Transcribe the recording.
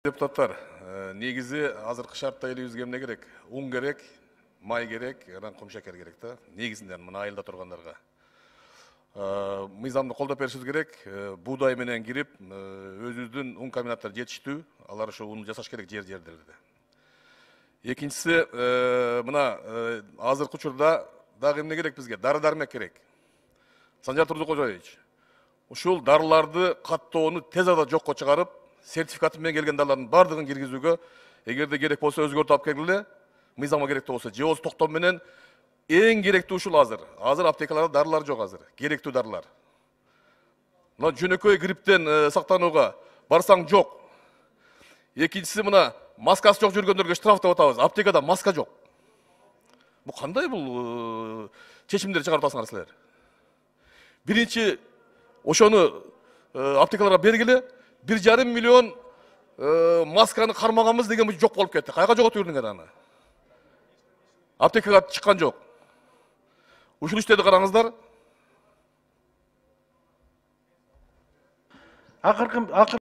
Депутаттар, негизи азыркы шартта элибизге эмне керек? Un керек, май керек, анан кум шекер керек да. Негизинен мына айылда тургандарга. Мыйзамды колдоп беришибиз керек. Буудай менен кирип, өзүбүздүн un комбинаттары жетиштүү, алар ошо уну жасаш керек жерлерде. Экинчиси, мына азыркы учурда дагы эмне керек бизге? Дары-дармек керек. Санжар Турдукожоевич, ушул дарыларды каттоону тез арада жокко чыгарып, сертификаты менен келген дарлардын бардыгын киргизүүгө, эгерде керек болсо өзгөртүп алып келгиле, мыйзамга керектүү болсо, же болбосо токтом менен эң керектүү ушул азыр. Азыр аптекаларда дарылар жок азыр, керектүү дарылар. Мына жөнөкөй грипптен сактанууга барсаң жок. Экинчиси мына маскасы жок жүргөндөргө штраф деп атабыз. Аптекада маска жок. Бул кандай бул чечимдер чыгарып атасыңар силер? Биринчи ошону аптекаларга бергиле, 1,5 миллион масканы кармаганбыз деген жок болуп кетти. Кайга жоготуп жүрдүңөр аны? Аптекага чыккан жок. Ушул иштерди караңыздар. Акыркы